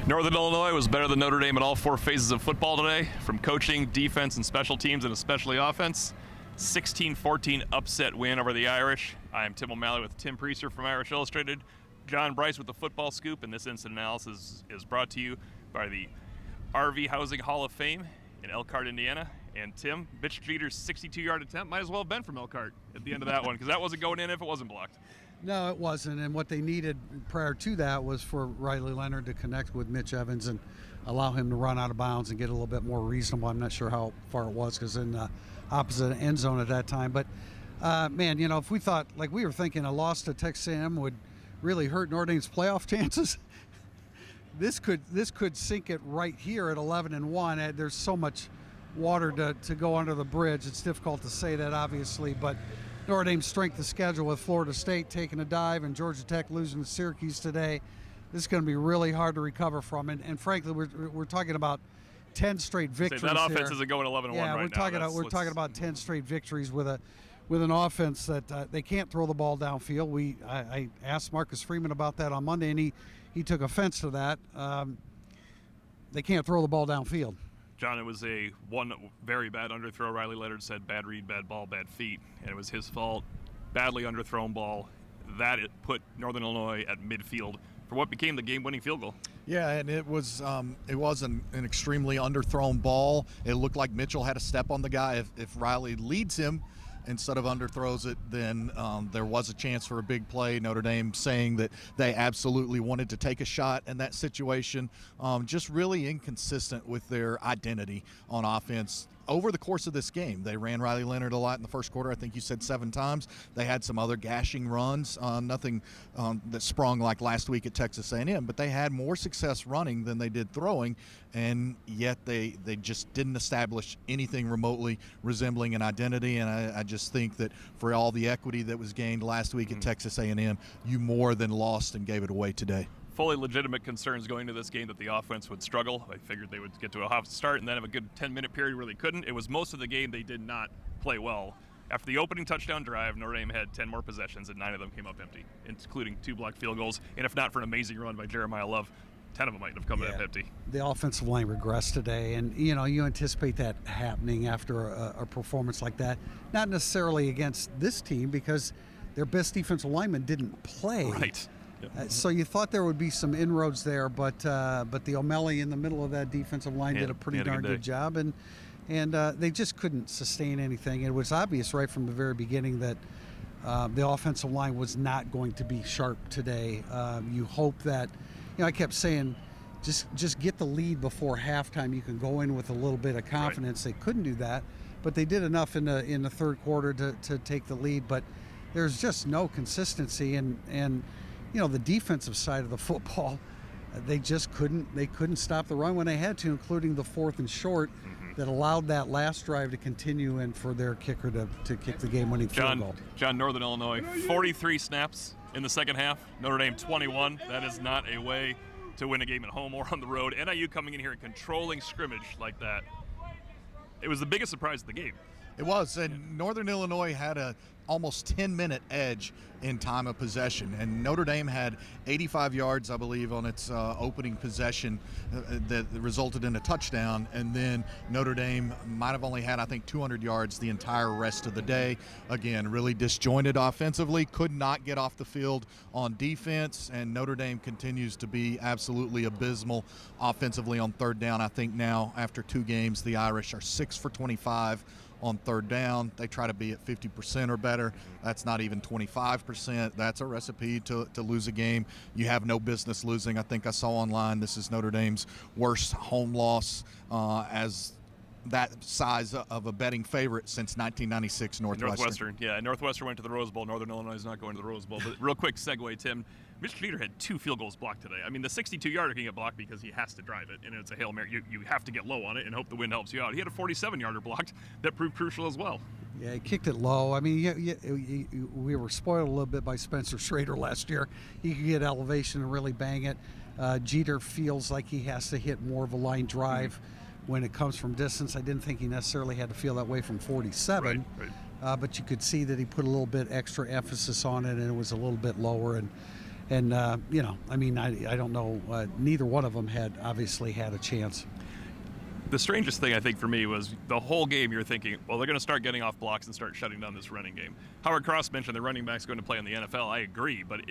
Northern Illinois was better than Notre Dame in all four phases of football today, from coaching, defense, and special teams, and especially offense. 16-14 upset win over the Irish. I am Tim O'Malley with Tim Prister from Irish Illustrated. John Brice with the Football Scoop, and this instant analysis is brought to you by the RVMH Hall of Fame in Elkhart, Indiana. And Tim, Mitch Jeter's 62-yard attempt might as well have been from Elkhart at the end of that one, because that wasn't going in if it wasn't blocked. No, it wasn't. And what they needed prior to that was for Riley Leonard to connect with Mitch Evans and allow him to run out of bounds and get a little bit more reasonable. I'm not sure how far it was because in the opposite end zone at that time. But, man, you know, if we thought, like we were thinking a loss to Texas A&M would really hurt Notre Dame's playoff chances, this could sink it right here at 11-1. There's so much water to go under the bridge. It's difficult to say that, obviously, but Notre Dame's strength of schedule with Florida State taking a dive and Georgia Tech losing to Syracuse today, this is going to be really hard to recover from. And frankly, we're talking about 10 straight victories. That offense isn't going 11-1 yeah, right now. We're talking about 10 straight victories with an offense that they can't throw the ball downfield. I asked Marcus Freeman about that on Monday, and he took offense to that. They can't throw the ball downfield. John, it was a one very bad underthrow. Riley Leonard said bad read, bad ball, bad feet, and it was his fault. Badly underthrown ball. That it put Northern Illinois at midfield for what became the game-winning field goal. Yeah, and it was an extremely underthrown ball. It looked like Mitchell had a step on the guy. If Riley leads him instead of underthrows it, then there was a chance for a big play. Notre Dame saying that they absolutely wanted to take a shot in that situation. Just really inconsistent with their identity on offense. Over the course of this game, they ran Riley Leonard a lot in the first quarter. I think you said 7 times. They had some other gashing runs, nothing that sprung like last week at Texas A&M, but they had more success running than they did throwing, and yet they just didn't establish anything remotely resembling an identity. And I just think that for all the equity that was gained last week at Texas A&M, you more than lost and gave it away today. Fully legitimate concerns going into this game that the offense would struggle. I figured they would get to a hot start and then have a good 10-minute period where they couldn't. It was most of the game they did not play well. After the opening touchdown drive, Notre Dame had 10 more possessions, and 9 of them came up empty, including 2 blocked field goals. And if not for an amazing run by Jeremiah Love, 10 of them might have come up empty. The offensive line regressed today, and you anticipate that happening after a performance like that. Not necessarily against this team because their best defensive lineman didn't play. Right. So you thought there would be some inroads there, but the O'Malley in the middle of that defensive line did a pretty darn good job, and they just couldn't sustain anything. It was obvious right from the very beginning that the offensive line was not going to be sharp today. You hope that, I kept saying, just get the lead before halftime. You can go in with a little bit of confidence. Right. They couldn't do that, but they did enough in the third quarter to take the lead. But there's just no consistency, and the defensive side of the football, they just couldn't stop the run when they had to, including the 4th and short that allowed that last drive to continue and for their kicker to kick the game-winning field goal. John, Northern Illinois, 43 snaps in the second half. Notre Dame, 21. That is not a way to win a game at home or on the road. NIU coming in here and controlling scrimmage like that. It was the biggest surprise of the game. It was, and Northern Illinois had a almost 10-minute edge in time of possession, and Notre Dame had 85 yards, I believe, on its opening possession that resulted in a touchdown, and then Notre Dame might have only had, I think, 200 yards the entire rest of the day. Again, really disjointed offensively, could not get off the field on defense, and Notre Dame continues to be absolutely abysmal offensively on third down. I think now, after 2 games, the Irish are 6 for 25 on third down. They try to be at 50% or better. That's not even 25%. That's a recipe to lose a game you have no business losing. I think I saw online this is Notre Dame's worst home loss as that size of a betting favorite since 1996 Northwestern. Yeah, Northwestern went to the Rose Bowl. Northern Illinois is not going to the Rose Bowl. But real quick segue, Tim. Mitch Jeter had 2 field goals blocked today. I mean, the 62-yarder can get blocked because he has to drive it, and it's a Hail Mary. You have to get low on it and hope the wind helps you out. He had a 47-yarder blocked that proved crucial as well. Yeah, he kicked it low. I mean, we were spoiled a little bit by Spencer Schrader last year. He could get elevation and really bang it. Jeter feels like he has to hit more of a line drive when it comes from distance. I didn't think he necessarily had to feel that way from 47. Right. But you could see that he put a little bit extra emphasis on it, and it was a little bit lower. And And I don't know. Neither one of them obviously had a chance. The strangest thing I think for me was the whole game you're thinking, well, they're going to start getting off blocks and start shutting down this running game. Howard Cross mentioned the running back's going to play in the NFL. I agree, but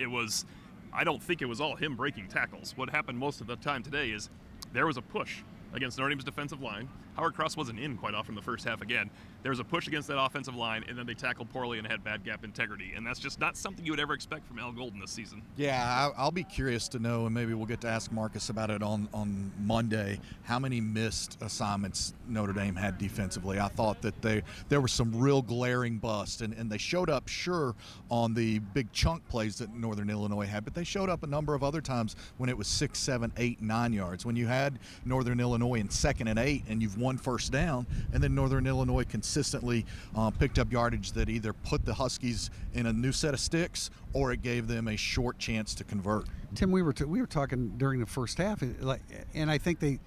I don't think it was all him breaking tackles. What happened most of the time today is there was a push against Notre Dame's defensive line. Howard Cross wasn't in quite often in the first half again. There was a push against that offensive line, and then they tackled poorly and had bad gap integrity. And that's just not something you would ever expect from Al Golden this season. Yeah, I'll be curious to know, and maybe we'll get to ask Marcus about it on Monday, how many missed assignments Notre Dame had defensively. I thought that there were some real glaring busts, and they showed up, sure, on the big chunk plays that Northern Illinois had, but they showed up a number of other times when it was 6, 7, 8, 9 yards. When you had Northern Illinois in 2nd and 8 and you've won first down, and then Northern Illinois consistently picked up yardage that either put the Huskies in a new set of sticks or it gave them a short chance to convert. Tim, we were talking during the first half, and I think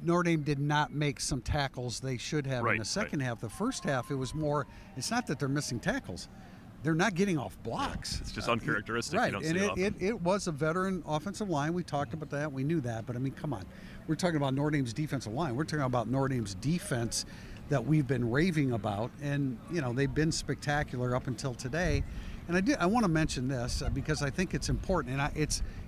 Notre Dame did not make some tackles they should have in the second half. The first half, it was more. It's not that they're missing tackles; they're not getting off blocks. It's just uncharacteristic. Right, You don't and see often. it was a veteran offensive line. We talked about that. We knew that, but I mean, come on. We're talking about Notre Dame's defensive line. We're talking about Notre Dame's defense that we've been raving about, and they've been spectacular up until today. And I want to mention this because I think it's important, and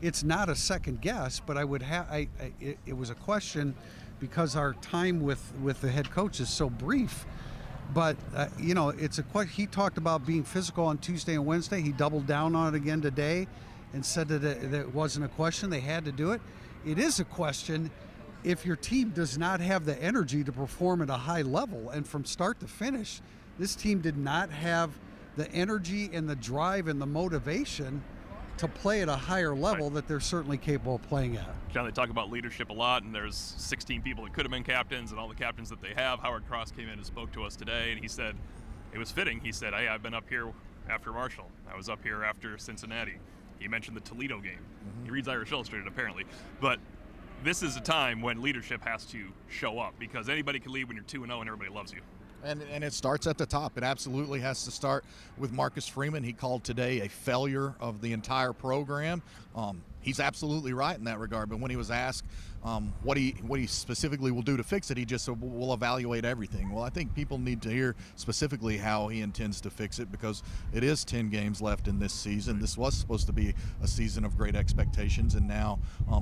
it's not a second guess, but it was a question because our time with the head coach is so brief. But it's a question. He talked about being physical on Tuesday and Wednesday. He doubled down on it again today, and said that it wasn't a question. They had to do it. It is a question if your team does not have the energy to perform at a high level. And from start to finish, this team did not have the energy and the drive and the motivation to play at a higher level that they're certainly capable of playing at. John, they talk about leadership a lot, and there's 16 people that could have been captains, and all the captains that they have. Howard Cross came in and spoke to us today, and he said, it was fitting. He said, hey, I've been up here after Marshall. I was up here after Cincinnati. He mentioned the Toledo game. He reads Irish Illustrated, apparently. But this is a time when leadership has to show up, because anybody can lead when you're 2-0 and everybody loves you. And it starts at the top. It absolutely has to start with Marcus Freeman. He called today a failure of the entire program. He's absolutely right in that regard. But when he was asked what he specifically will do to fix it, he just said, we'll evaluate everything. Well, I think people need to hear specifically how he intends to fix it, because it is 10 games left in this season. This was supposed to be a season of great expectations, and now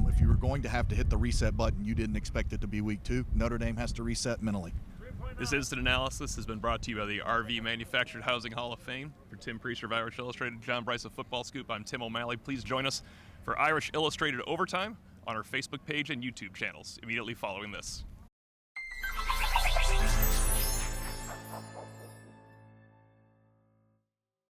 if you were going to have to hit the reset button, you didn't expect it to be week 2. Notre Dame has to reset mentally. This instant analysis has been brought to you by the RV Manufactured Housing Hall of Fame. For Tim Priester of Irish Illustrated, John Brice of Football Scoop, I'm Tim O'Malley. Please join us for Irish Illustrated Overtime on our Facebook page and YouTube channels immediately following this.